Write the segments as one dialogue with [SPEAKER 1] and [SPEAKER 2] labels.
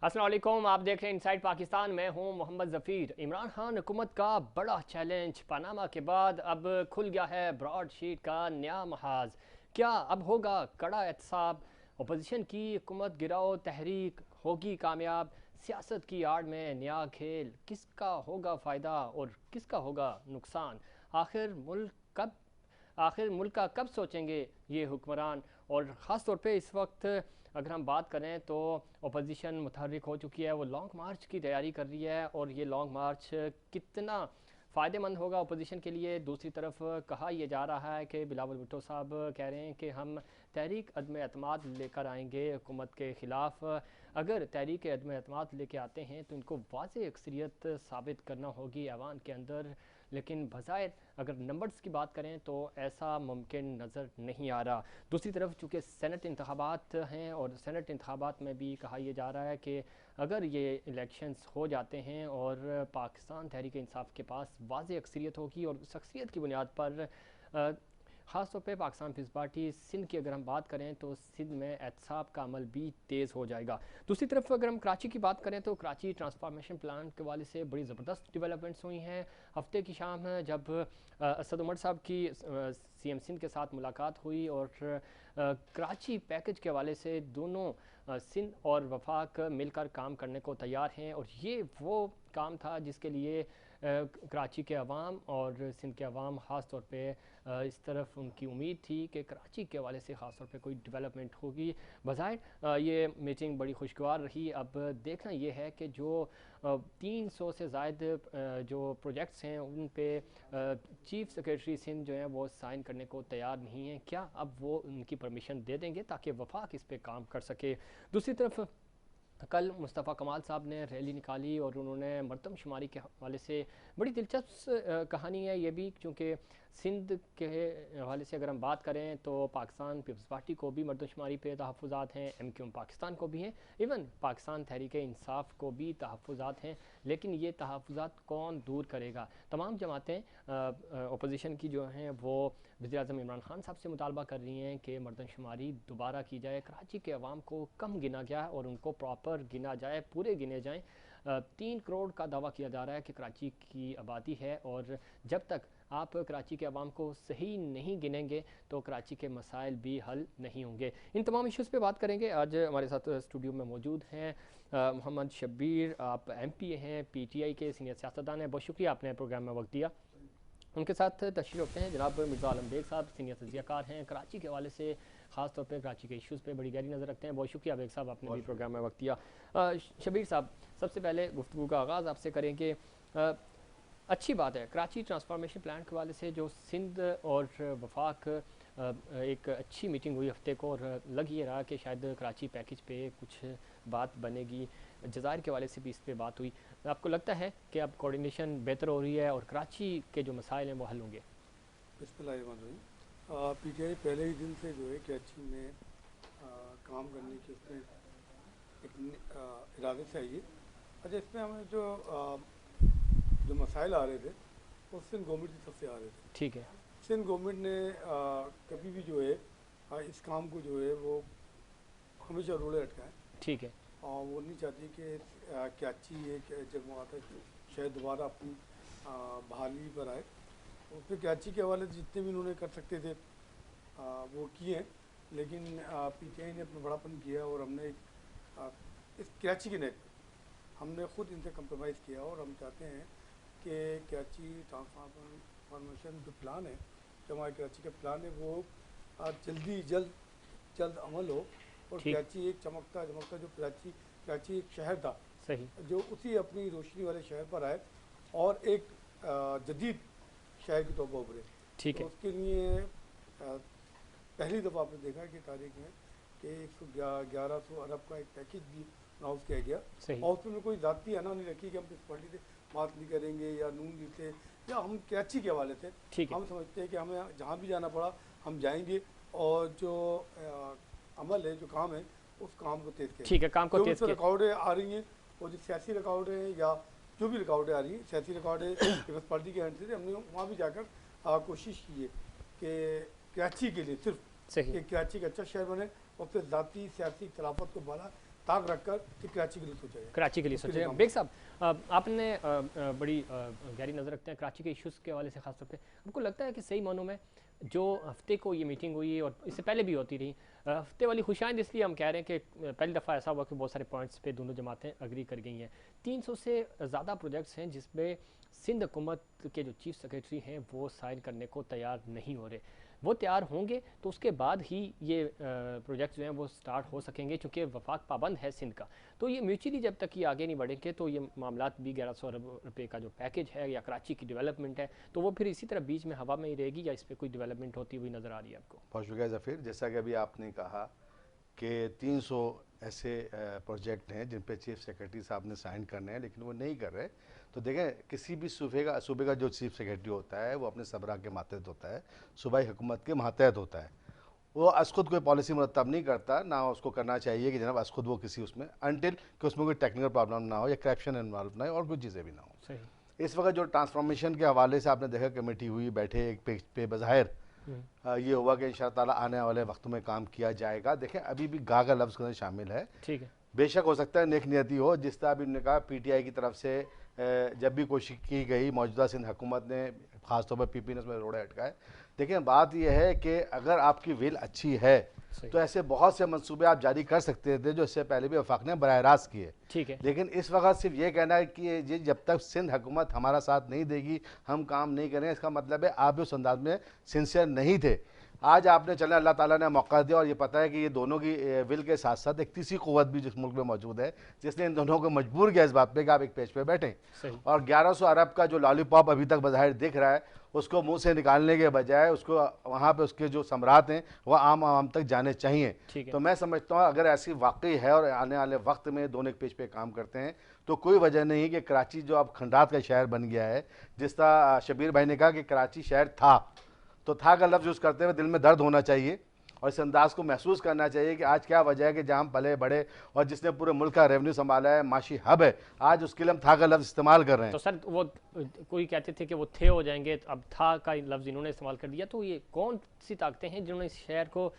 [SPEAKER 1] अस्सलाम वालेकुम, आप देख रहे हैं इनसाइड पाकिस्तान। मैं हूं मोहम्मद ज़फ़ीर। इमरान खान हुकूमत का बड़ा चैलेंज, पनामा के बाद अब खुल गया है ब्रॉडशीट का नया महाज। क्या अब होगा कड़ा एहतसाब? अपोजिशन की हुकूमत गिराओ तहरीक होगी कामयाब? सियासत की आड़ में नया खेल, किसका होगा फ़ायदा और किसका होगा नुकसान? आखिर मुल्क कब आखिर मुल्क का कब सोचेंगे ये हुक्मरान? और ख़ास तौर पे इस वक्त अगर हम बात करें तो अपोजिशन मुतहर्रिक हो चुकी है, वो लॉन्ग मार्च की तैयारी कर रही है। और ये लॉन्ग मार्च कितना फ़ायदेमंद होगा अपोजिशन के लिए? दूसरी तरफ कहा यह जा रहा है कि बिलावल भुट्टो साहब कह रहे हैं कि हम तहरीक अदम एतमाद लेकर आएंगे हुकूमत के ख़िलाफ़। अगर तहरीक अदम एतमाद लेके आते हैं तो इनको वाज़ेह अक्सरियत साबित करना होगी ऐवान के अंदर, लेकिन बज़ाहिर अगर नंबर्स की बात करें तो ऐसा मुमकिन नज़र नहीं आ रहा। दूसरी तरफ चूँकि सेनेट इंतखाबात हैं और सेनेट इंतखाबात में भी कहा यह जा रहा है कि अगर ये इलेक्शंस हो जाते हैं और पाकिस्तान तहरीक इंसाफ के पास वाज़ेह अक्सरियत होगी और उस अक्सरियत की बुनियाद पर ख़ास तौर पे पाकिस्तान पीपल्स पार्टी सिंध की अगर हम बात करें तो सिंध में एहतसाब का अमल भी तेज़ हो जाएगा। दूसरी तरफ अगर हम कराची की बात करें तो कराची ट्रांसफॉर्मेशन प्लान के वाले से बड़ी ज़बरदस्त डेवलपमेंट्स हुई हैं। हफ्ते की शाम जब असद उमर साहब की सीएम सिंध के साथ मुलाकात हुई और कराची पैकेज के हवाले से दोनों सिंध और वफाक मिलकर काम करने को तैयार हैं। और ये वो काम था जिसके लिए कराची के अवाम और सिंध के अवाम ख़ास तौर पे इस तरफ उनकी उम्मीद थी कि कराची के हवाले से ख़ास तौर पे कोई डेवलपमेंट होगी। बज़ाहिर ये मीटिंग बड़ी खुशगवार रही। अब देखना ये है कि जो 300 से ज़ायद जो प्रोजेक्ट्स हैं उन पे चीफ़ सेक्रेटरी सिंध जो है वो साइन करने को तैयार नहीं है। क्या अब वो उनकी परमिशन दे देंगे ताकि वफाक इस पर काम कर सके? दूसरी तरफ कल मुस्तफ़ा कमाल साहब ने रैली निकाली और उन्होंने मरदमशुमारी के हवाले से बड़ी दिलचस्प कहानी है ये भी, क्योंकि सिंध के हवाले से अगर हम बात करें तो पाकिस्तान पीपल्स पार्टी को भी मरदमशुमारी पे तहफ़्फ़ुज़ात हैं, MQM पाकिस्तान को भी हैं, इवन पाकिस्तान तहरीक इंसाफ को भी तहफ़्फ़ुज़ात हैं। लेकिन ये तहफ़्फ़ुज़ात कौन दूर करेगा? तमाम जमातें अपोजिशन की जो हैं वो वज़ीर-ए-आज़म इमरान खान साहब से मुतालबा कर रही हैं कि मरदमशुमारी दोबारा की जाए, कराची के अवाम को कम गिना गया और उनको प्रॉपर गिना जाए, पूरे गिने जाएँ। 3 करोड़ का दावा किया जा रहा है कि कराची की आबादी है, और जब तक आप कराची के अवाम को सही नहीं गिनेंगे तो कराची के मसाइल भी हल नहीं होंगे। इन तमाम इश्यूज़ पे बात करेंगे। आज हमारे साथ स्टूडियो में मौजूद हैं मोहम्मद शब्बीर, आप MP हैं, PTI के सीनियर सियासतदान हैं। बहुत शुक्रिया आपने प्रोग्राम में वक्त दिया। उनके साथ तशरीफ़ रखते हैं जनाब मिर्ज़ा आलम बेग साहब, सीनियर तज्ज़ियाकार हैं, कराची के हवाले से ख़ास तौर पे कराची के इश्यूज़ पे बड़ी गहरी नज़र रखते हैं। बहुत शुक्रिया बेग साहब, आपने भी प्रोग्राम में वक्त दिया। शबीर साहब, सबसे पहले गुफ्तगू का आगाज़ आपसे करेंगे। अच्छी बात है कराची ट्रांसफॉर्मेशन प्लान के वाले से जो सिंध और वफाक एक अच्छी मीटिंग हुई हफ्ते को, और लग ये रहा कि शायद कराची पैकेज पे कुछ बात बनेगी। जज़ायर के वाले से भी इस पर बात हुई। आपको लगता है कि अब कोऑर्डिनेशन बेहतर हो रही है और कराची के जो मसाइल हैं वो हल होंगे?
[SPEAKER 2] PTI पहले ही दिन से जो है कराची में काम करने के उसमें एक इरादे से आई है। अच्छा, इसमें हमें जो मसाइल आ रहे थे वो सिंध गवर्नमेंट की तरफ से आ रहे थे।
[SPEAKER 1] ठीक है।
[SPEAKER 2] सिंध गवर्नमेंट ने कभी भी जो है इस काम को जो है वो हमेशा रोड़े अटकाएं,
[SPEAKER 1] ठीक है।
[SPEAKER 2] और वो नहीं चाहती कि कराची एक जगमगाता है शायद दोबारा अपनी बहाली पर आए। उसमें कराची के हवाले से जितने भी उन्होंने कर सकते थे वो किए हैं, लेकिन PTI ने अपना बड़ापन किया और हमने इस कराची के नेट हमने ख़ुद इनसे कंप्रोमाइज़ किया, और हम चाहते हैं कि कराची ट्रांसफॉर्मेशन जो प्लान है, जो हमारे कराची का प्लान है वो जल्द अमल हो, और कराची एक चमकता जो कराची एक शहर था
[SPEAKER 1] सही,
[SPEAKER 2] जो उसी अपनी रोशनी वाले शहर पर आए और एक जदीद शहर के तौर पर उभरे। तो उसके लिए पहली दफ़ा आपने देखा कि तारीख में कि 1100 अरब का एक पैकेज भी अनाउंस किया गया, और उसमें कोई ज़ाती अना नहीं रखी कि हम इस पार्टी से बात नहीं करेंगे या नून लीग से या हम कराची के हवाले से। हम समझते हैं कि हमें जहाँ भी जाना पड़ा हम जाएंगे, और जो अमल है, जो काम है, उस काम को तेज़ करेंगे।
[SPEAKER 1] ठीक है, काम को तेज़
[SPEAKER 2] जो रुकावटें आ रही हैं, और जो सियासी रुकावटें हैं या जो भी रुकावटें आ रही हैं, सियासी रुकावटें पीपल्स पार्टी के हैंड से, हमने वहाँ भी जाकर कोशिश की है कि कराची के लिए सिर्फ कि कराची का अच्छा शहर बने, और फिर ज़ाती सियासी खिलाफत को बाला ताक रखकर कि कराची के लिए सोचा जाए,
[SPEAKER 1] कराची के लिए सोचा जाए। बेग साहब, आपने बड़ी गहरी नज़र रखते हैं कराची के इश्यूज़ के हवाले से खास तौर पे। आपको लगता है कि सही मानों में जो हफ्ते को ये मीटिंग हुई और इससे पहले भी होती रही, हफ्ते वाली खुशाइंद इसलिए हम कह रहे हैं कि पहली दफ़ा ऐसा हुआ कि बहुत सारे पॉइंट्स पे दोनों जमातें अग्री कर गई हैं। 300 से ज़्यादा प्रोजेक्ट्स हैं जिसमें सिंध हुकूमत के जो चीफ सेक्रेटरी हैं वो साइन करने को तैयार नहीं हो रहे। वो तैयार होंगे तो उसके बाद ही ये प्रोजेक्ट जो हैं वो स्टार्ट हो सकेंगे, क्योंकि वफाक पाबंद है सिंध का। तो ये म्यूचुअली जब तक ये आगे नहीं बढ़ेंगे तो ये मामलात भी 1100 अरब रुपये का जो पैकेज है या कराची की डेवलपमेंट है तो वो फिर इसी तरह बीच में हवा में ही रहेगी, या इस पर कोई डेवलपमेंट होती हुई नज़र आ रही है आपको?
[SPEAKER 3] बहुत शुक्रिया ज़फ़ीर। जैसा कि अभी आपने कहा कि 300 ऐसे प्रोजेक्ट हैं जिन पे चीफ सेक्रेटरी साहब ने साइन करने हैं लेकिन वो नहीं कर रहे। तो देखें, किसी भी सूबे का जो चीफ सेक्रेटरी होता है वो अपने सबरा के मातहत होता है, सूबाई हुकूमत के मातहत होता है। वो असखुद कोई पॉलिसी मुरतब नहीं करता, ना उसको करना चाहिए कि जनाब असखुद वो किसी उसमें, अनटिल कि उसमें कोई टेक्निकल प्रॉब्लम ना हो या करप्शन इन्वॉल्व ना हो और कुछ चीज़ें भी ना हो।
[SPEAKER 1] सही।
[SPEAKER 3] इस वक्त जो ट्रांसफॉर्मेशन के हवाले से आपने देखा कमेटी हुई, बैठे, एक पे बज़ाहिर ये हुआ कि इंशाअल्लाह ताला आने वाले वक्त में काम किया जाएगा। देखें, अभी भी गा का लफ्ज़ के अंदर शामिल है।
[SPEAKER 1] ठीक है,
[SPEAKER 3] बेशक हो सकता है नेक नियति हो, जिस तरह अभी उन्होंने कहा पीटीआई की तरफ से जब भी कोशिश की गई, मौजूदा सिंध हुकूमत ने खासतौर पर पीपी ने उसमें रोड़े अटकाए। देखें, बात यह है कि अगर आपकी विल अच्छी है तो ऐसे बहुत से मंसूबे आप जारी कर सकते थे जो इससे पहले भी वफाक ने बराह रास्त किए।
[SPEAKER 1] ठीक है।
[SPEAKER 3] लेकिन इस वक्त सिर्फ ये कहना है कि ये जब तक सिंध हुकूमत हमारा साथ नहीं देगी हम काम नहीं करेंगे, इसका मतलब है आप भी उस अंदाज में सिंसियर नहीं थे। आज आपने चला, अल्लाह ताला ने मौका दिया और ये पता है कि ये दोनों की विल के साथ साथ एक तीसरी क़ुव्वत भी जिस मुल्क में मौजूद है जिसने इन दोनों को मजबूर किया इस बात पे कि आप एक पेज पे बैठें। और 1100 अरब का जो लॉलीपॉप अभी तक बज़ाहिर दिख रहा है उसको मुंह से निकालने के बजाय उसको वहाँ पे उसके जो सम्राट हैं वह आम तक जाने चाहिए। तो मैं समझता हूँ अगर ऐसी वाकई है और आने वाले वक्त में दोनों एक पेज पे काम करते हैं तो कोई वजह नहीं कि कराची जो अब खंडात का शहर बन गया है, जिस तरह शबीर भाई ने कहा कि कराची शहर था, तो था का लफ्ज़ यूज़ करते हुए दिल में दर्द होना चाहिए और इस अंदाज़ को महसूस करना चाहिए कि आज क्या वजह है कि जहाँ पले बड़े और जिसने पूरे मुल्क का रेवेन्यू संभाला है, माशी हब है, आज उसके लिए हम था का लफ्ज़ इस्तेमाल कर रहे हैं।
[SPEAKER 1] तो सर वो कोई कहते थे कि वो थे हो जाएंगे, तो अब था का लफ्ज़ इन्होंने इस्तेमाल कर दिया। तो ये कौन सी ताकतें हैं जिन्होंने इस शहर को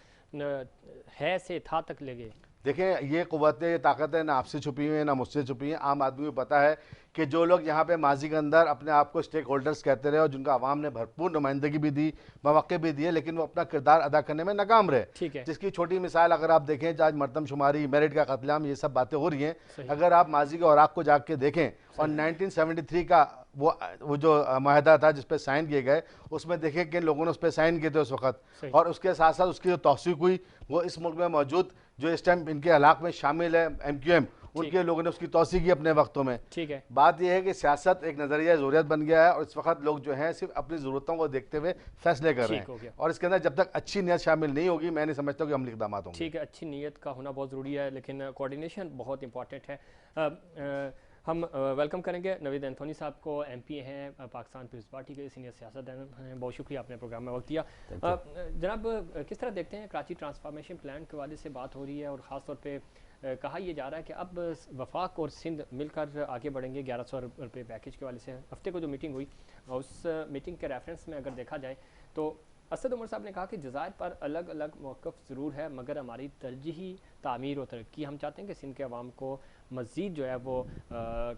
[SPEAKER 1] है से था तक ले गए?
[SPEAKER 3] देखें, ये क़ुव्वतें, ये ताकतें ना आपसे छुपी हुई हैं ना मुझसे छुपी हैं। आम आदमी को पता है कि जो लोग यहाँ पे माजी के अंदर अपने आप को स्टेक होल्डर्स कहते रहे और जिनका आवाम ने भरपूर नुमाइंदगी भी दी, मौक़े भी दिए, लेकिन वो अपना किरदार अदा करने में नाकाम रहे।
[SPEAKER 1] ठीक है।
[SPEAKER 3] जिसकी छोटी मिसाल अगर आप देखें, आज मरदमशुमारी, मेरिट का कत्लेआम, ये सब बातें हो रही हैं। अगर आप माजी के औराक को जाग के देखें और 1973 का वो जो माहदा था जिस पे साइन किए गए, उसमें देखें कि लोगों ने उस पर साइन किए थे उस वक्त, और उसके साथ साथ उसकी जो तौसीक हुई वो इस मुल्क में मौजूद जो इस टाइम इनके हलाक में शामिल है MQM, उनके लोगों ने उसकी तौसीक की अपने वक्तों में।
[SPEAKER 1] ठीक है।
[SPEAKER 3] बात यह है कि सियासत एक नज़रिया ज़रूरत बन गया है और इस वक्त लोग जो हैं सिर्फ अपनी ज़रूरतों को देखते हुए फैसले कर रहे हैं, और इसके अंदर जब तक अच्छी नीयत शामिल नहीं होगी मैं नहीं समझता कि अमली इक़दाम होंगे।
[SPEAKER 1] ठीक है, अच्छी नीयत का होना बहुत ज़रूरी है, लेकिन कोऑर्डिनेशन बहुत इंपॉर्टेंट है। हम वेलकम करेंगे नवीद एंथोनी साहब को, MP हैं पाकिस्तान पीपल्स पार्टी के, सीनियर सियासतदान हैं। बहुत शुक्रिया आपने प्रोग्राम में वक्त दिया। जनाब, किस तरह देखते हैं कराची ट्रांसफॉर्मेशन प्लान के वाले से बात हो रही है और ख़ास तौर पे कहा यह जा रहा है कि अब वफाक और सिंध मिलकर आगे बढ़ेंगे 1100 रुपये पैकेज के वाले से। हफ्ते को जो मीटिंग हुई उस मीटिंग के रेफरेंस में अगर देखा जाए तो असद उमर साहब ने कहा कि जज़ायर पर अलग अलग मौक़िफ़ ज़रूर है, मगर हमारी तरजीही तामीर और तरक्की, हम चाहते हैं कि सिंध के अवाम को मज़ीद जो है वो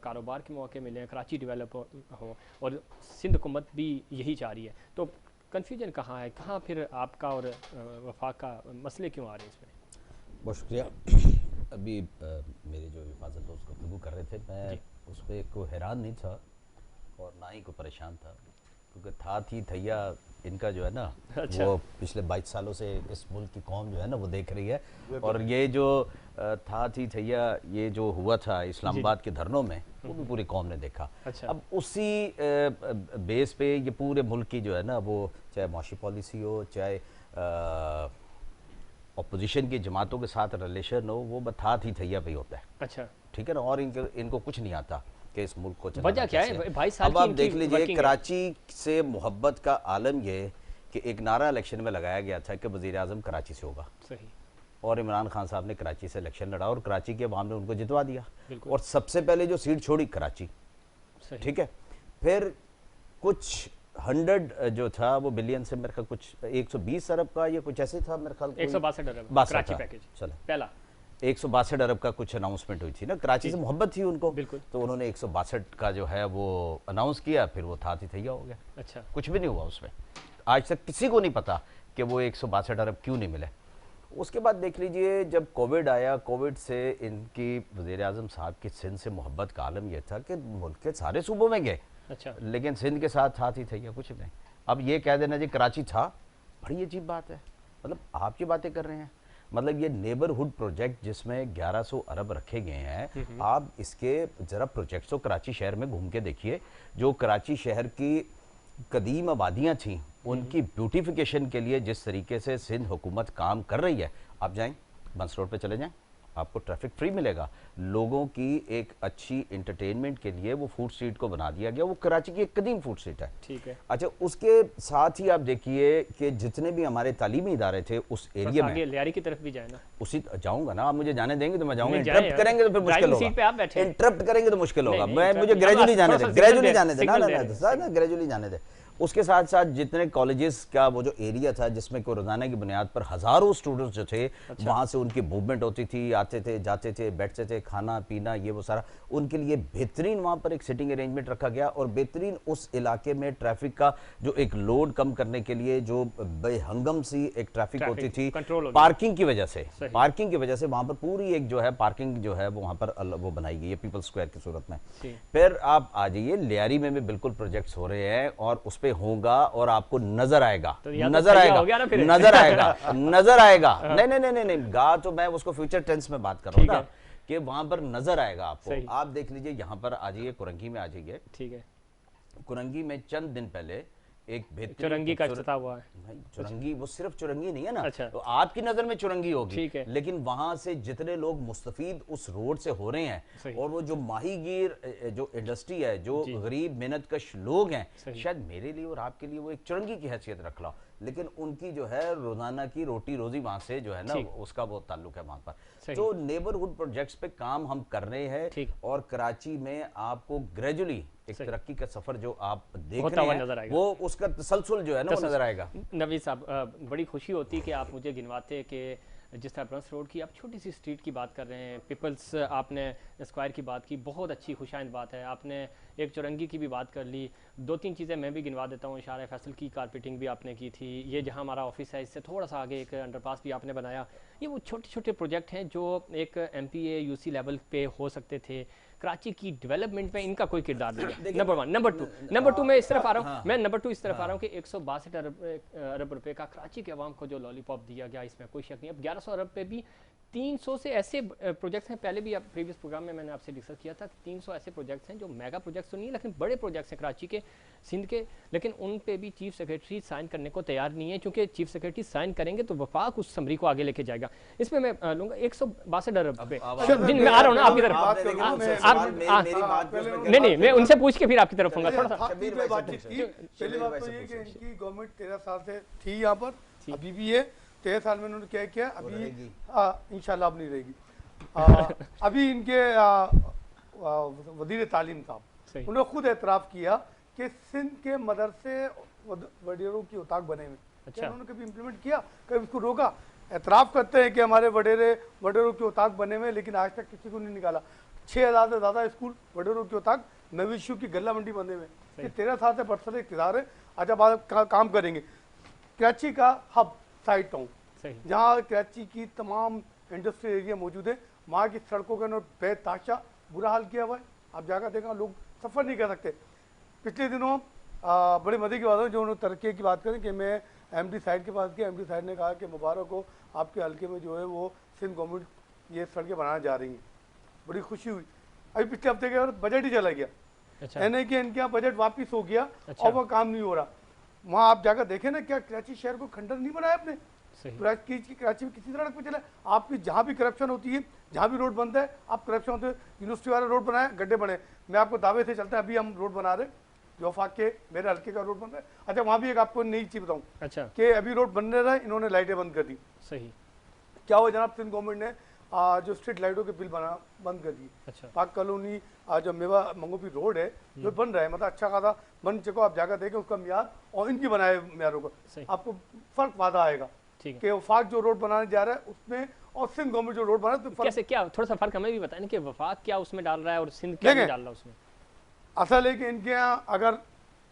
[SPEAKER 1] कारोबार के मौके मिलें, कराची डेवलप हो, और सिंध हुकूमत भी यही चाह रही है। तो कन्फ्यूजन कहाँ है, कहाँ फिर आपका और वफाक का मसले क्यों आ रहे हैं इसमें?
[SPEAKER 4] बहुत शुक्रिया। अभी मेरे जो हिफाजत दोस्त गुफ्तगू कर रहे थे, मैं उस पर कोई हैरान नहीं था और ना ही कोई परेशान था, क्योंकि था थी थैया इनका जो है ना, अच्छा, वो पिछले 22 सालों से इस मुल्क की कौम जो है ना वो देख रही है। और ये जो था थी थैया ये जो हुआ था इस्लामाबाद के धरनों में, वो भी पूरी कौम ने देखा। अच्छा। अब उसी बेस पे ये पूरे मुल्क की जो है ना वो, चाहे माशी पॉलिसी हो, चाहे अपोजिशन की जमातों के साथ रिलेशन हो, वो था थी थैया पे ही होता है। अच्छा, ठीक है ना। और इनको कुछ नहीं आता कि इस मुल्क को चलाना। वजह क्या है? 22 साल की अब आप देख लीजिए, कराची से मोहब्बत का आलम ये कि एक नारा इलेक्शन में लगाया गया था कि वज़ीर आज़म कराची से होगा। सही। और इमरान खान साहब ने कराची से इलेक्शन लड़ा और कराची के अवाम ने उनको जितवा दिया, और सबसे पहले जो सीट छोड़ी कराची। ठीक है। फिर कुछ 100 जो था वो बिलियन से मेरे ख्याल कुछ 120 अरब का या कुछ ऐसे था, मेरे ख्याल
[SPEAKER 1] 162 अरब कराची पैकेज।
[SPEAKER 4] चलो,
[SPEAKER 1] पहला
[SPEAKER 4] 162 अरब का कुछ अनाउंसमेंट हुई थी ना, कराची से मोहब्बत थी उनको,
[SPEAKER 1] बिल्कुल।
[SPEAKER 4] तो उन्होंने 162 का जो है वो अनाउंस किया, फिर वो था थैया हो गया।
[SPEAKER 1] अच्छा,
[SPEAKER 4] कुछ भी नहीं हुआ उसमें। आज तक किसी को नहीं पता कि वो 162 अरब क्यों नहीं मिले। उसके बाद देख लीजिए जब कोविड आया, कोविड से इनकी वज़ीर आज़म साहब की सिंध से मोहब्बत का आलम यह था कि मुल्क के सारे सूबों में गए,
[SPEAKER 1] अच्छा,
[SPEAKER 4] लेकिन सिंध के साथ साथ ही थैया कुछ नहीं। अब ये कह देना जी कराची था, बड़ी अजीब बात है। मतलब आप ये बातें कर रहे हैं, मतलब ये नेबरहुड प्रोजेक्ट जिसमें 1100 अरब रखे गए हैं, आप इसके ज़रा प्रोजेक्ट्स तो कराची शहर में घूम के देखिए। जो कराची शहर की कदीम आबादियाँ थीं उनकी ब्यूटिफिकेशन के लिए जिस तरीके से सिंध हुकूमत काम कर रही है, आप जाएं बंस रोड पे चले जाएं, आपको ट्रैफिक फ्री मिलेगा। लोगों की एक अच्छी इंटरटेनमेंट के लिए वो फूड स्ट्रीट को बना दिया गया, वो कराची की एक कदीम फूड स्ट्रीट है।
[SPEAKER 1] ठीक है।
[SPEAKER 4] अच्छा, उसके साथ ही आप देखिए कि जितने भी हमारे तालीमी इदारे थे उस एरिया में,
[SPEAKER 1] लियारी की तरफ भी जाए ना,
[SPEAKER 4] उसी जाऊंगा ना, आप मुझे जाने देंगे तो मैं जाऊंगा,
[SPEAKER 1] नहीं,
[SPEAKER 4] इंटरप्ट करेंगे तो फिर मुश्किल
[SPEAKER 1] ड्राइविंग सीट पे आप
[SPEAKER 4] होगा,
[SPEAKER 1] बैठे हैं।
[SPEAKER 4] इंटरप्ट करेंगे तो मुश्किल होगा।
[SPEAKER 1] नहीं,
[SPEAKER 4] मैं
[SPEAKER 1] नहीं,
[SPEAKER 4] मुझे ग्रेजुअली जाने दे, ग्रेजुअली जाने दे, ना ग्रेजुअली जाने दे। उसके साथ साथ जितने कॉलेजेस का वो जो एरिया था जिसमें को रोजाना की बुनियाद पर हजारों स्टूडेंट्स जो थे, वहाँ से उनकी मूवमेंट होती थी, आते थे, जाते थे, बैठते थे, खाना पीना ये वो सारा, उनके लिए बेहतरीन वहाँ पर एक सिटिंग अरेंजमेंट रखा गया। और बेहतरीन उस इलाके में ट्रैफिक का जो एक लोड कम करने के लिए जो बेहंगम सी एक ट्रैफिक होती थी पार्किंग की वजह से, पार्किंग की वजह से वहाँ पर पूरी एक जो है पार्किंग जो है वो वहाँ पर वो बनाई गई है पीपल स्क्वायर की सूरत में। फिर आप आ जाइए लियारी में भी बिल्कुल प्रोजेक्ट्स हो रहे हैं और उस पे होगा और आपको नजर आएगा,
[SPEAKER 1] तो
[SPEAKER 4] नजर आएगा, नजर आएगा, नजर आएगा। नहीं नहीं नहीं नहीं, गा तो मैं उसको फ्यूचर टेंस में बात कर रहा हूँ ना कि वहां पर नजर आएगा आपको। आप देख लीजिए यहाँ पर आ जाइए, कुरंगी में आ जाइए।
[SPEAKER 1] ठीक है।
[SPEAKER 4] कुरंगी में चंद दिन पहले एक बेहतरीन
[SPEAKER 1] चुरंगी का इफ्तिताह हुआ है।
[SPEAKER 4] भाई चुरंगी वो सिर्फ चुरंगी नहीं है ना,
[SPEAKER 1] अच्छा।
[SPEAKER 4] तो आपकी नजर में चुरंगी होगी,
[SPEAKER 1] ठीक है।
[SPEAKER 4] लेकिन वहां से जितने लोग मुस्तफीद उस रोड से हो रहे हैं और वो जो माहीगीर जो इंडस्ट्री है, जो गरीब मेहनतकश लोग हैं, शायद मेरे लिए और आपके लिए वो एक चुरंगी की हैसियत रख लो, लेकिन उनकी जो है रोजाना की रोटी रोजी वहां से जो है ना उसका वो ताल्लुक है वहां पर। तो नेबरहुड प्रोजेक्ट्स पे काम हम कर रहे हैं और कराची में आपको ग्रेजुअली एक तरक्की का सफर जो आप देख रहे हैं वो उसका तसलसल जो है ना वो नजर आएगा।
[SPEAKER 1] नवीद साहब, बड़ी खुशी होती कि आप मुझे गिनवाते कि जिस तरह ब्रंस रोड की आप छोटी सी स्ट्रीट की बात कर रहे हैं, पीपल्स आपने स्क्वायर की बात की, बहुत अच्छी खुशाइंद बात है। आपने एक चुरंगी की भी बात कर ली, दो तीन चीज़ें मैं भी गिनवा देता हूँ। इशारा फैसल की कारपेटिंग भी आपने की थी, ये जहाँ हमारा ऑफिस है इससे थोड़ा सा आगे एक अंडरपास भी आपने बनाया। ये वो छोटे छोटे प्रोजेक्ट हैं जो एक MPA UC लेवल पे हो सकते थे। कराची की डेवलपमेंट में इनका कोई किरदार नहीं है। नंबर 1। नंबर टू मैं इस तरफ आ रहा हूँ, मैं नंबर 2 इस तरफ आ रहा हूँ कि 162 अरब रुपए का कराची के अवाम को जो लॉलीपॉप दिया गया, इसमें कोई शक नहीं। अब 1100 अरब पे भी 300 से ऐसे प्रोजेक्ट्स हैं, पहले भी आप प्रीवियस प्रोग्राम में मैंने आपसे डिस्कस किया था, 300 ऐसे प्रोजेक्ट्स हैं जो मेगा प्रोजेक्ट्स तो नहीं है लेकिन बड़े प्रोजेक्ट्स हैं कराची के, सिंध के, लेकिन उन पे भी चीफ सेक्रेटरी साइन करने को तैयार नहीं है, क्योंकि चीफ सेक्रेटरी साइन करेंगे तो वफाक उस समरी को आगे लेके जाएगा। इसमें मैं लूँगा 162 अरब पे, मैं आ रहा हूँ ना आपकी तरफ, नहीं मैं उनसे पूछ के फिर आपकी तरफ होगा थोड़ा सा।
[SPEAKER 2] पहली बात तो ये कि इनकी गवर्नमेंट 13 साल से थी यहाँ पर, अभी भी है। 13 साल में उन्होंने क्या किया, अभी इंशाल्लाह अब नहीं रहेगी। अभी इनके वजीर तालीम साहब उन्होंने खुद एतराफ़ किया कि सिंध के मदरसे वडेरों की औताक बने हुए, क्या उन्होंने कभी इम्प्लीमेंट किया, कभी उसको रोका? एतराफ़ करते हैं कि हमारे वडेरों की औताक बने हुए, लेकिन आज तक किसी को नहीं निकाला। 6000 से ज़्यादा स्कूल वडेरों की औताक, मवेशियों की गल्ला मंडी बने हुए। 13 साल से बरसर इक़्तिदार है। आज अब काम करेंगे कराची का हब साइड टाउन, जहाँ कराची की तमाम इंडस्ट्रियल एरिया मौजूद है, वहाँ की सड़कों का बेताशा बुरा हाल किया हुआ है। आप जाकर देखा, लोग सफ़र नहीं कर सकते। पिछले दिनों बड़े मज़े की बात है, जो उन्होंने तरक्की की बात करें कि मैं MD साइड के पास गया, MD साइड ने कहा कि मुबारक हो, आपके हल्के में जो है वो सिंध गवर्नमेंट ये सड़कें बनाने जा रही हैं। बड़ी खुशी हुई। अभी पिछले हफ्ते के बाद बजट ही चला गया, यानी कि इनके यहाँ बजट वापस हो गया और वह काम नहीं हो रहा। वहाँ आप जाकर देखें ना, क्या कराची शहर को खंडर नहीं बनाया आपने? कराची में किसी सड़क पे चले, आपकी जहाँ भी करप्शन होती है, जहाँ भी रोड बनता है, आप करप्शन होते हैं। यूनिवर्सिटी वाले रोड बनाए, गड्ढे बने। मैं आपको दावे से चलता है, अभी हम रोड बना रहे, जो वफाक के मेरे हल्के का रोड बन रहा है। अच्छा, वहाँ भी एक आपको नई चीज़ बताऊँ, अच्छा, कि अभी रोड बनने रहा है, इन्होंने लाइटें बंद कर दी। सही क्या हुआ जनाब, सिंध गवर्नमेंट ने जो स्ट्रीट लाइटों के बिल बंद कर दिए। अच्छा। पाक कॉलोनी जो मेवा मंगोपी रोड है जो बन रहा है, मतलब अच्छा खासा बन चुका, आप जाकर देखें उसका मियार और इनकी बनाए मियारों का, आपको फर्क वादा आएगा कि वफाक जो रोड बनाने जा रहा है उसमें और सिंध गवर्नमेंट जो रोड बना तो
[SPEAKER 1] कैसे, क्या थोड़ा सा फर्क हमें भी बताएं कि वफाक क्या उसमें डाल रहा है और सिंध क्या नहीं डाल रहा उसमें।
[SPEAKER 2] असल है कि इनके यहाँ अगर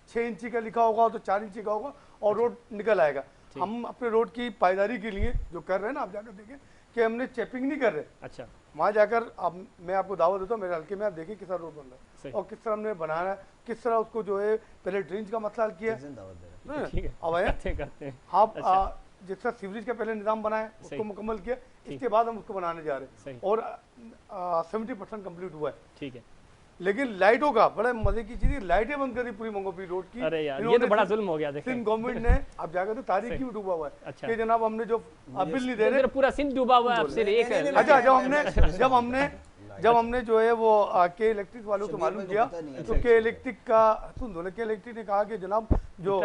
[SPEAKER 2] 6 इंची का लिखा होगा तो 4 इंची का होगा और रोड निकल आएगा। हम अपने रोड की पायदारी के लिए जो कर रहे हैं ना, आप जाकर देखें कि हमने चेपिंग नहीं कर रहे।
[SPEAKER 1] अच्छा,
[SPEAKER 2] वहाँ जाकर अब मैं आपको दावा देता हूँ, मेरे हल्के में आप देखिए किस तरह रोड बन रहा है और किस तरह हमने बनाया है, किस तरह उसको जो है पहले ड्रेनेज का मसला हल किया अब है। हाँ, जिस तरह सीवरेज का पहले निज़ाम बनाया उसको मुकम्मल किया, इसके बाद हम उसको बनाने जा रहे हैं और 70% कंप्लीट हुआ है।
[SPEAKER 1] ठीक है,
[SPEAKER 2] लेकिन लाइटों का बड़े मजे की चीज, लाइटें बंद करी पूरी मंगोपी रोड की।
[SPEAKER 1] अरे यार ये तो बड़ा जुल्म हो गया। देखिए
[SPEAKER 2] सिंध गवर्नमेंट ने अब जाकर तो तारीख की भी डूबा हुआ है।
[SPEAKER 1] अच्छा,
[SPEAKER 2] कि जनाब हमने जो बिल नहीं दे रहे,
[SPEAKER 1] पूरा सिंध डूबा हुआ है अब सिर्फ एक है।
[SPEAKER 2] अच्छा, जब हमने जो है वो के इलेक्ट्रिक वालों को मालूम किया तो के इलेक्ट्रिक का सुन दो ना, के इलेक्ट्रिक ने कहा कि जनाब जो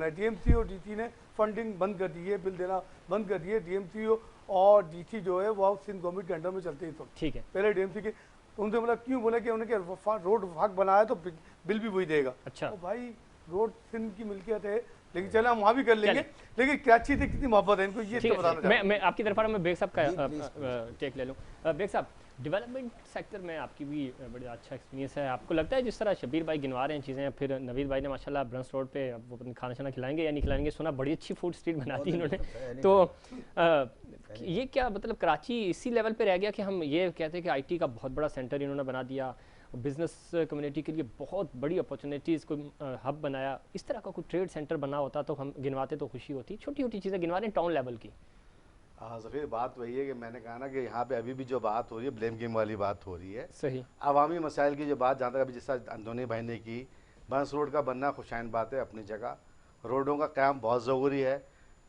[SPEAKER 2] डीएमसी और डीसी ने फंडिंग बंद कर दी है, बिल देना बंद कर दिए। डीएमसी और डीसी जो है वो सिंध गवर्नमेंट के अंडर में चलते ही। तो
[SPEAKER 1] ठीक है,
[SPEAKER 2] पहले डीएमसी के उनसे बोला क्यों, बोले कि उन्होंने रोड विभाग बनाया तो बिल भी वही देगा।
[SPEAKER 1] अच्छा,
[SPEAKER 2] तो भाई रोड सिंध की मिल्कियत है, लेकिन चले हम वहाँ भी कर लेंगे, लेकिन कराची से कितनी मोहब्बत है इनको, ये तो बताना।
[SPEAKER 1] मैं आपकी तरफ आ रहा हूँ, मैं बेग साहब का टेक ले लूँ। बेग साहब, डेवलपमेंट सेक्टर में आपकी भी बड़ा अच्छा एक्सपीरियंस है। आपको लगता है जिस तरह शबीर भाई गिनवा रहे हैं चीज़ें, फिर नवीद भाई ने माशाल्लाह ब्रंस रोड पे वो खाना शाना खिलाएंगे या नहीं खिलाएंगे, सुना बड़ी अच्छी फूड स्ट्रीट बना दी इन्होंने, तो ये क्या मतलब कराची इसी लेवल पे रह गया कि हम ये कहते हैं कि आईटी का बहुत बड़ा सेंटर इन्होंने बना दिया, बिजनेस कम्युनिटी के लिए बहुत बड़ी अपॉर्चुनिटीज़ को हब बनाया, इस तरह का कोई ट्रेड सेंटर बना होता तो हम गिनवाते तो खुशी होती। छोटी छोटी चीज़ें गिनवा रहे हैं टाउन लेवल की।
[SPEAKER 3] हाँ ज़फ़ीर, बात वही है कि मैंने कहा ना कि यहाँ पे अभी भी जो बात हो रही है ब्लेम गेम वाली बात हो रही है।
[SPEAKER 1] सही,
[SPEAKER 3] अवामी मसाइल की जो बात जहाँ तक अभी जिस तरह अंदोनी भाई ने की, बंस रोड का बनना खुशाइन बात है अपनी जगह, रोडों का क़याम बहुत ज़रूरी है,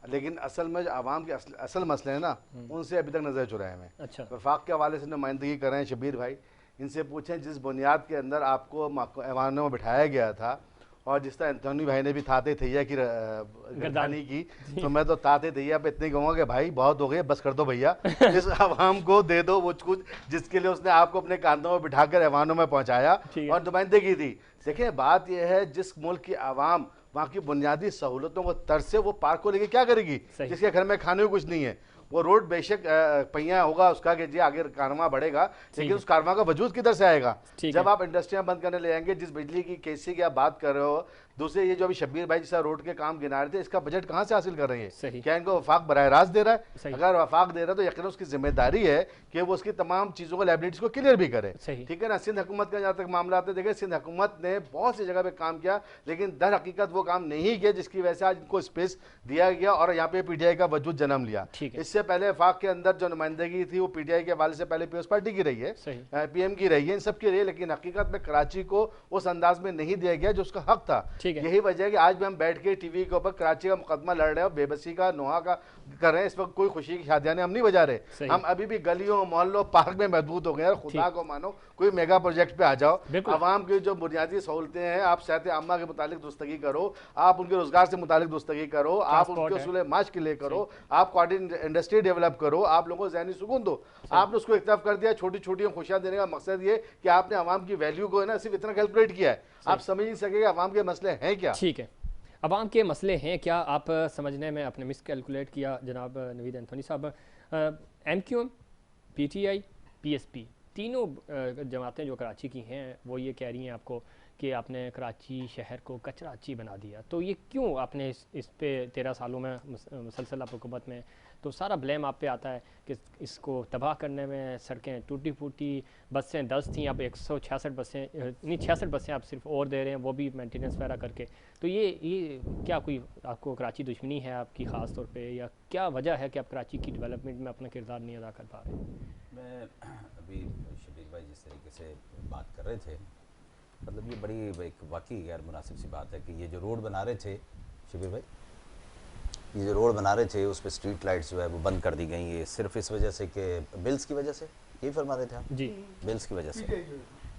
[SPEAKER 3] लेकिन असल में जो आवाम के असल मसले हैं ना उनसे अभी तक नज़र चुराए हुए हैं।
[SPEAKER 1] अच्छा,
[SPEAKER 3] वफाक के हवाले से नुमाइंदगी कर रहे हैं शबीर भाई, इनसे पूछें जिस बुनियाद के अंदर आपको ऐवानों में बिठाया गया था और जिस तरह एंथोनी भाई ने भी ताते थैया की गर्दानी की, तो मैं तो ताते थैया पे इतनी कहूँगा कि भाई बहुत हो गए, बस कर दो भैया, इस आवाम को दे दो वो कुछ जिसके लिए उसने आपको अपने कांधों में बिठाकर ऐवानों में पहुँचाया और नुमाइंदगी थी। देखिए बात यह है, जिस मुल्क की आवाम वहाँ की बुनियादी सहूलतों को तरसे, वो पार्क को लेके क्या करेगी जिसके घर में खाने को कुछ नहीं है। वो रोड बेशक पहिया होगा उसका कि जी आगे कारवां बढ़ेगा, लेकिन उस कारवां का वजूद किधर से आएगा जब आप इंडस्ट्रियां बंद करने ले आएंगे। जिस बिजली की केसी की आप बात कर रहे हो, दूसरे ये जो अभी शब्बीर भाई जैसा रोड के काम गिना रहे थे, इसका बजट कहाँ से हासिल कर रहे हैं? क्या इनको वफाक बराह रास्त दे रहा है? अगर वफाक दे रहा है तो यकीनन उसकी जिम्मेदारी है कि वो उसकी तमाम चीज़ों को, लाइबिलिटीज को क्लियर भी करे। ठीक है ना। सिंध हुकूमत का जहाँ तक मामला आता है, देखिए सिंध हुकूमत ने बहुत सी जगह पे काम किया, लेकिन दर हकीकत वो काम नहीं किया जिसकी वजह से आज इनको स्पेस दिया गया और यहाँ पे पीटीआई का वजूद जन्म लिया। इससे पहले वफाक के अंदर जो नुमाइंदगी थी वो पीटीआई के हवाले से पहले पीएस पार्टी की रही है, पीएम की रही है, इन सब की रही है, लेकिन हकीकत में कराची को उस अंदाज में नहीं दिया गया जो उसका हक था। यही वजह है कि आज भी हम बैठ के टीवी के ऊपर कराची का मुकदमा लड़ रहे हैं और बेबसी का, नोहा का कर रहे हैं। इस वक्त कोई खुशी की शादियां हम नहीं बजा रहे, हम अभी भी गलियों मोहल्लों पार्क में महदूद हो गए हैं। खुदा को मानो कोई मेगा प्रोजेक्ट पे आ जाओ, आवाम की जो बुनियादी सहूलतें हैं, आप सेहत आमा के मुतालिक दुरुस्तगी करो, आप उनके रोजगार से मुतालिक दुरुस्तगी करो, आप उनके उसूल माश के लिए करो, आप क्वार्टर इंडस्ट्री डेवलप करो, आप लोगों को ज़हनी सुकून दो। आपने उसको एक तरफ कर दिया, छोटी छोटी खुशियां देने का मकसद ये कि आपने आवाम की वैल्यू को है ना सिर्फ इतना कैलकुलेट किया है, आप समझ नहीं सके आवाम के मसले हैं क्या।
[SPEAKER 1] ठीक है, अवाम के मसले हैं क्या आप समझने में आपने मिस कैलकुलेट किया जनाब नवीद एंथोनी साहब। MQM, PTI, PSP तीनों जमातें जो कराची की हैं वो ये कह रही हैं आपको कि आपने कराची शहर को कचराची बना दिया। तो ये क्यों आपने इस पे 13 सालों में मुसलसल आप हुकूमत में, तो सारा ब्लेम आप पे आता है कि इसको तबाह करने में सड़कें टूटी फूटी, बसें 10 थी, अब 166 बसें नहीं 66 बसें आप सिर्फ और दे रहे हैं, वो भी मेंटेनेंस वगैरह करके। तो ये क्या कोई आपको कराची दुश्मनी है आपकी ख़ास तौर पे, या क्या वजह है कि आप कराची की डेवलपमेंट में अपना किरदार नहीं अदा कर पा रहे?
[SPEAKER 4] मैं अभी शबीर भाई जिस तरीके से बात कर रहे थे, मतलब ये बड़ी एक वाकई गैर मुनासिब सी बात है कि ये जो रोड बना रहे थे शबीर भाई, ये जो रोड बना रहे थे उस पर स्ट्रीट लाइट्स जो है वो बंद कर दी गई, ये सिर्फ इस वजह से कि बिल्स की वजह से, यही फरमा रहे थे आप
[SPEAKER 1] जी?
[SPEAKER 4] बिल्स की वजह से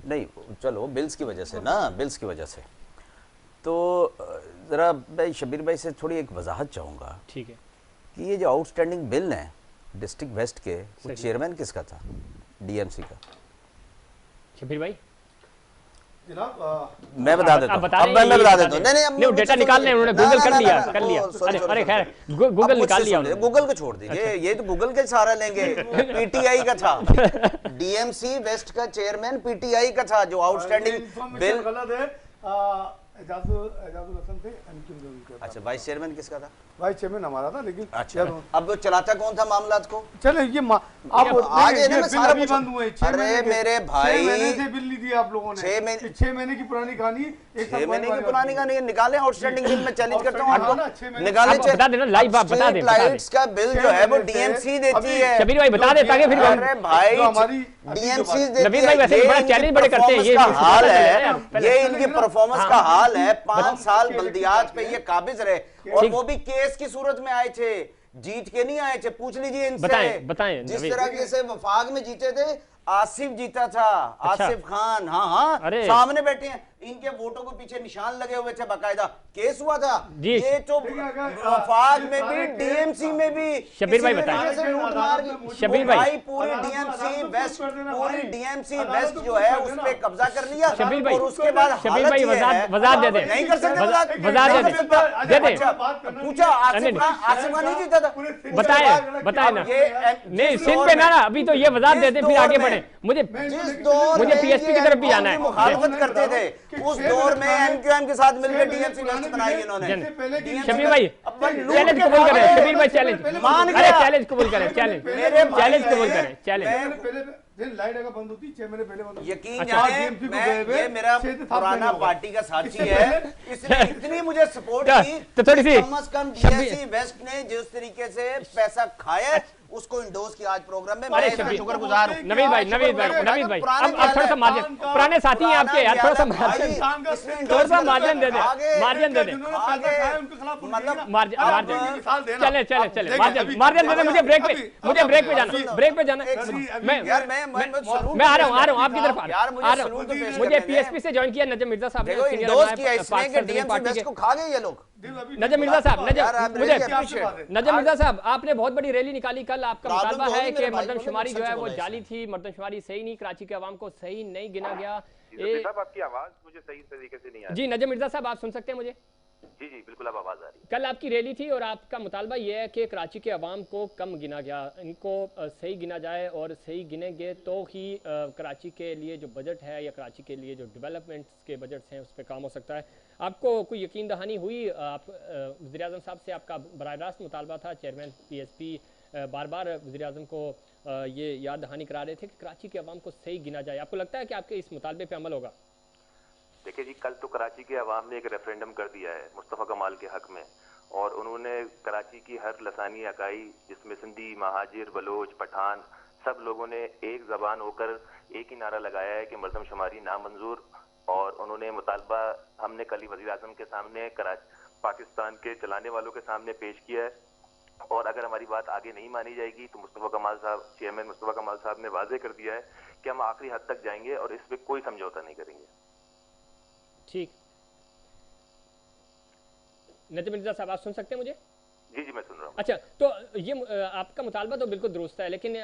[SPEAKER 4] नहीं, चलो बिल्स की वजह से ना, बिल्स की वजह से। तो ज़रा मैं शबीर भाई से थोड़ी एक वजाहत चाहूँगा,
[SPEAKER 1] ठीक है,
[SPEAKER 4] कि ये जो आउटस्टैंडिंग बिल हैं डिस्ट्रिक्ट वेस्ट के, वो चेयरमैन किसका था? DMC का।
[SPEAKER 1] शबीर भाई
[SPEAKER 2] जनाब
[SPEAKER 4] मैं बता देता हूँ, अब मैं बता देता हूँ।
[SPEAKER 1] नहीं डेटा निकाल रहे उन्होंने, गूगल कर लिया अरे खैर गूगल निकाल लिया उन्होंने।
[SPEAKER 4] गूगल को छोड़ दीजिए, ये तो गूगल के सहारा लेंगे। पीटीआई का था, डीएमसी वेस्ट का चेयरमैन पीटीआई का था, जो आउटस्टैंडिंग बिल
[SPEAKER 2] गलत है। एजाजुल हसन थे,
[SPEAKER 4] अच्छा वाइस चेयरमैन किसका था?
[SPEAKER 2] वाइस चेयरमैन हमारा था, लेकिन
[SPEAKER 4] अच्छा अब वो चलाता कौन था मामलात को?
[SPEAKER 2] चले ये
[SPEAKER 4] अब आगे ना मैं सारा कुछ
[SPEAKER 2] बंद हुए।
[SPEAKER 4] अरे मेरे भाई
[SPEAKER 2] 6 महीने से बिल नहीं दिया आप लोगों ने। 6 महीने की पुरानी कहानी,
[SPEAKER 4] 6 महीने की पुरानी कहानी निकाले। आउटस्टैंडिंग बिल में चैलेंज करता हूँ आपको, निकाले।
[SPEAKER 1] बता देना लाइव, आप बता दें।
[SPEAKER 4] लाइट्स का बिल जो है वो डीएमसी देती है।
[SPEAKER 1] शबीर भाई बता दे ताकि फिर
[SPEAKER 4] अरे भाई डीएमसी देती है।
[SPEAKER 1] वैसे बड़ा चैलेंज बड़े करते हैं, ये
[SPEAKER 4] हाल है, ये इनकी परफॉर्मेंस का हाल है। 5 साल बल्दियात पे ये काबिज रहे, और वो भी केस की सूरत में आए थे, जीत के नहीं आए थे। पूछ लीजिए इनसे।
[SPEAKER 1] बताएं
[SPEAKER 4] जिस तरह से वफाक में जीते थे, आसिफ जीता था। अच्छा। आसिफ खान, हाँ सामने बैठे हैं, इनके वोटों के पीछे निशान लगे हुए थे, बाकायदा केस हुआ था। ये तो वफाक में भी डीएमसी में भी
[SPEAKER 1] शबीर भाई बताएं।
[SPEAKER 4] शबीर भाई पूरी डीएमसी वेस्ट जो है उस पे कब्जा कर लिया।
[SPEAKER 1] शबीर भाई,
[SPEAKER 4] और उसके बाद
[SPEAKER 1] शबीर भाई वजात दे दे,
[SPEAKER 4] नहीं कर सकते,
[SPEAKER 1] वजात दे दे।
[SPEAKER 4] पूछा आसिफ खान नहीं जीता था,
[SPEAKER 1] बताए ना। नहीं सिंध पे ना, अभी तो ये वजात दे दे, फिर आगे बढ़े। मुझे पीएसपी की तरफ भी जाना है।
[SPEAKER 4] मुखालफत करते थे उस दौर में, एमक्यूएम के साथ मिलकर डीएमसी वेस्ट बनाई इन्होंने।
[SPEAKER 1] शबीर भाई चैलेंज कबूल करें, शबीर भाई चैलेंज, अरे चैलेंज कबूल करें, चैलेंज कबूल करें, चैलेंज।
[SPEAKER 2] लाइट अगर बंद होती 6 महीने पहले बंद होती।
[SPEAKER 4] यकीन जाने ये मेरा पुराना पार्टी का साथी है, इसने इतनी मुझे सपोर्ट की
[SPEAKER 1] तो थोड़ी सी
[SPEAKER 4] कम से कम डीएमसी वेस्ट ने जिस तरीके से पैसा खाया उसको इंडोर्स की आज प्रोग्राम में मैं इसका शुक्रगुजार हूं।
[SPEAKER 1] नवीद भाई अब थोड़ा सा मार्जिन, पुराने साथी हैं आपके यार, थोड़ा सा margin they they, margin they दे,
[SPEAKER 4] मतलब
[SPEAKER 1] चले मार्जिन दे दे। मुझे ब्रेक पे जाना, मैं आ रहा हूँ आपकी तरफ आ रहा हूँ। मुझे पीएसपी से ज्वाइन किया नजम मिर्जा साहब
[SPEAKER 4] ने, खा गए ये लोग।
[SPEAKER 1] नजम मिर्जा साहब आपने बहुत बड़ी रैली निकाली कल, आपका मुतालबा है कि मर्दमशुमारी जो है वो जाली थी, मर्दमशुमारी सही नहीं, कराची के अवाम को सही नहीं गिना गया।
[SPEAKER 5] आपकी आवाज मुझे सही तरीके से नहीं आ रही।
[SPEAKER 1] जी नजम मिर्जा साहब आप सुन सकते हैं मुझे?
[SPEAKER 5] जी बिल्कुल अब आवाज आ रही है।
[SPEAKER 1] कल आपकी रैली थी और आपका मुतालबा यह है कि कराची के अवाम को कम गिना गया, इनको सही गिना जाए, और सही गिनेंगे तो ही कराची के लिए जो बजट है या कराची के लिए जो डेवलपमेंट्स के बजट्स हैं उस पर काम हो सकता है। आपको कोई यकीन दहानी हुई? आप वज़ीर आज़म साहब से आपका बराह रास्त मुतालबा था, चेयरमैन पीएसपी बार बार वज़ीर आज़म को ये याद दहानी करा रहे थे कि कराची के अवाम को सही गिना जाए। आपको लगता है कि आपके इस मुतालबे पे अमल होगा?
[SPEAKER 5] देखिए जी, कल तो कराची के अवाम ने एक रेफरेंडम कर दिया है मुस्तफ़ा कमाल के हक में, और उन्होंने कराची की हर लसानी इकाई जिसमें सिंधी, महाजिर, बलोच, पठान सब लोगों ने एक ज़बान होकर एक ही नारा लगाया है कि मर्दमशुमारी नामंजूर। और उन्होंने मुतालबा हमने कल ही वज़ीर आज़म के सामने पाकिस्तान के चलाने वालों के सामने पेश किया है, और अगर हमारी बात आगे नहीं मानी जाएगी तो मुस्तफ़ा कमाल साहब, चेयरमैन मुस्तफ़ा कमाल साहब ने वाज़े कर दिया है कि हम आखिरी हद तक जाएंगे और इस पर कोई समझौता नहीं करेंगे।
[SPEAKER 1] ठीक, नजम मिर्जा साहब आप सुन सकते हैं मुझे?
[SPEAKER 5] जी मैं सुन रहा हूँ।
[SPEAKER 1] अच्छा, तो ये आपका मुतालबा तो बिल्कुल दुरुस्त है, लेकिन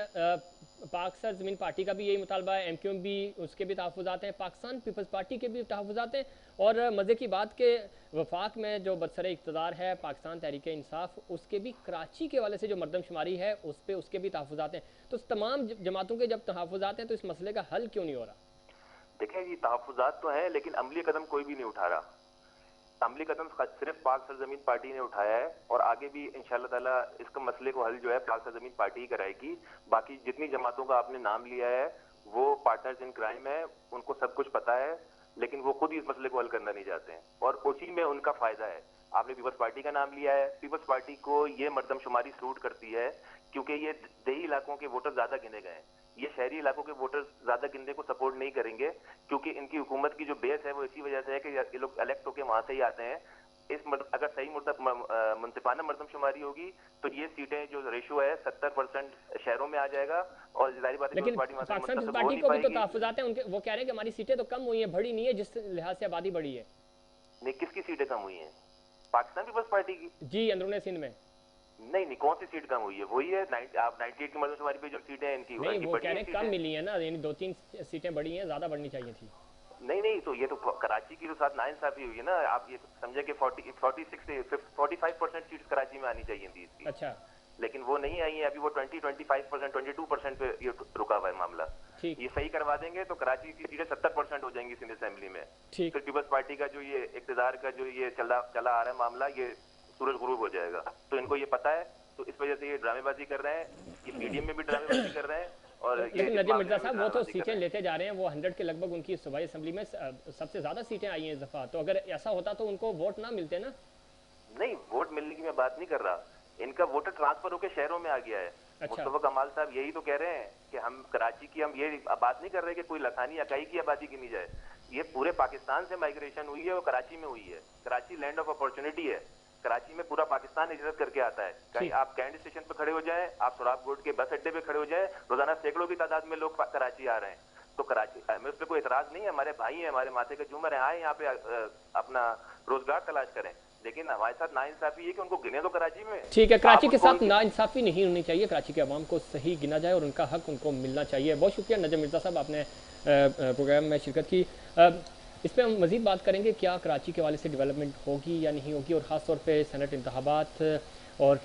[SPEAKER 1] पाक सर ज़मीन पार्टी का भी यही मुतालबा है, एमक्यूएम भी उसके भी तहफ़्फ़ुज़ात हैं, पाकिस्तान पीपल्स पार्टी के भी तहफ़्फ़ुज़ात हैं, और मज़े की बात के वफाक में जो बदसर इक़्तिदार है पाकिस्तान तहरीक इंसाफ, उसके भी कराची के वाले से जो मर्दमशुमारी है उस पर उसके भी तहफ़्फ़ुज़ात हैं। तो तमाम जमातों के जब तहफ़्फ़ुज़ात हैं तो इस मसले का हल क्यों नहीं हो रहा?
[SPEAKER 5] देखें जी, तहफ़्फ़ुज़ात तो हैं लेकिन अमली कदम कोई भी नहीं उठा रहा। अमली कदम सिर्फ पाक सरजमीन पार्टी ने उठाया है, और आगे भी इंशाअल्लाह ताला इसका मसले को हल जो है पाक सरजमीन पार्टी ही कराएगी। बाकी जितनी जमातों का आपने नाम लिया है वो पार्टनर्स इन क्राइम है, उनको सब कुछ पता है, लेकिन वो खुद ही इस मसले को हल करना नहीं चाहते हैं, और उसी में उनका फायदा है। आपने पीपल्स पार्टी का नाम लिया है, पीपल्स पार्टी को ये मर्दमशुमारी सूट करती है क्योंकि ये देही इलाकों के वोटर ज्यादा गिने गए हैं। ये शहरी इलाकों के वोटर ज्यादा गिनने को सपोर्ट नहीं करेंगे, क्योंकि इनकी हुकूमत की जो बेस है वो इसी वजह से है कि ये लोग इलेक्ट होकर वहां से ही आते हैं। अगर सही मुनसिफाना मर्दमशुमारी होगी तो ये सीटें जो रेशो है 70% शहरों में आ जाएगा, और जाहिर बात है
[SPEAKER 1] लेकिन पाकिस्तान पीपल्स पार्टी को भी तो तहफ़्फ़ुज़ात हैं उनके, वो कह रहे हैं कि हमारी सीटें तो कम हुई हैं, बढ़ी नहीं है जिस लिहाज से आबादी बढ़ी है।
[SPEAKER 5] नहीं, किसकी सीटें कम हुई हैं? पाकिस्तान पीपल्स पार्टी की?
[SPEAKER 1] जी, अंदरूनी सिंध में।
[SPEAKER 5] नहीं, कौन सी सीट कम हुई है? वही है आप 98 की मर्दमशुमारी पे जो सीटें इनकी
[SPEAKER 1] नहीं, वो कह रहे हैं कम मिली है ना, यानी 2-3 सीटें बढ़ी हैं, ज्यादा बढ़नी चाहिए थी।
[SPEAKER 5] नहीं, तो ये तो कराची की तो साथ नाइंसाफी हुई है ना। आप ये समझे कि 45% सीट्स कराची में आनी चाहिए थी इसकी।
[SPEAKER 1] अच्छा,
[SPEAKER 5] लेकिन वो नहीं आई है अभी, वो 25%, 22% पे ये रुका हुआ है मामला। ये सही करवा देंगे तो कराची की सीटें 70% हो जाएंगी सिंध असेंबली में। फिर पीपल्स पार्टी का जो ये इक़्तिदार का जो ये चला आ रहा है मामला, ये सूरज गुरूब हो जाएगा। तो इनको ये पता है, तो इस वजह से ये ड्रामेबाजी कर रहे हैं, ये मीडियम में भी ड्रामेबाजी कर रहे हैं। और
[SPEAKER 1] लेकिन नजीर मिर्जा साहब वो तो सीटें लेते जा रहे हैं, वो 100 के लगभग उनकी सूबाई असेंबली में सबसे ज्यादा सीटें आई हैं इस दफा। तो अगर ऐसा होता तो उनको वोट ना मिलते ना।
[SPEAKER 5] नहीं, वोट मिलने की मैं बात नहीं कर रहा, इनका वोटर ट्रांसफर होकर शहरों में आ गया है। मुस्तफा कमाल साहब यही तो कह रहे हैं कि हम कराची की, हम ये बात नहीं कर रहे कि कोई लखानी इकाई की आबादी गिनी जाए। ये पूरे पाकिस्तान से माइग्रेशन हुई है और कराची में हुई है। कराची लैंड ऑफ अपॉर्चुनिटी है। कराची में पूरा पाकिस्तान हिजरत करके आता है। कहीं आप कैंट स्टेशन पे खड़े हो जाएं, आप सोराब गोड के बस अड्डे पे खड़े हो जाएं, रोजाना सैकड़ों की तादाद में लोग कराची आ रहे हैं। तो कराची में उस पर कोई एतराज नहीं है, हमारे भाई हैं, हमारे माथे के झूमर हैं, आए यहाँ पे अपना रोजगार तलाश करें। लेकिन हमारे साथ नाइंसाफी है कि उनको गिने तो कराची में।
[SPEAKER 1] ठीक है, कराची के साथ नाइंसाफी नहीं होनी चाहिए, कराची के अवाम को सही गिना जाए और उनका हक उनको मिलना चाहिए। बहुत शुक्रिया नजम मिर्जा साहब, आपने प्रोग्राम में शिरकत की। इस पर हम मज़ीद बात करेंगे, क्या कराची के वाले से डेवलपमेंट होगी या नहीं होगी, और ख़ास तौर पे सेनेट इंतखाबात और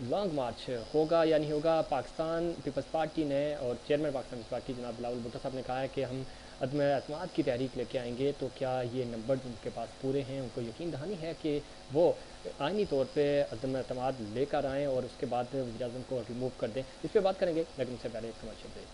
[SPEAKER 1] लॉन्ग मार्च होगा या नहीं होगा। पाकिस्तान पीपल्स पार्टी ने और चेयरमैन पाकिस्तान पीपल्स पार्टी जनाब बिलावल भुट्टो साहब ने कहा है कि हम अदम एतमाद की तहरीक लेके आएंगे। तो क्या ये नंबर उनके पास पूरे हैं? उनको यकीन दहानी है कि वो आइनी तौर पे अदम एतमाद लेकर आएँ और उसके बाद वज़ीर आज़म को रिमूव कर दें? इस पर बात करेंगे, लेकिन उससे पहले एक कमर्शियल ब्रेक।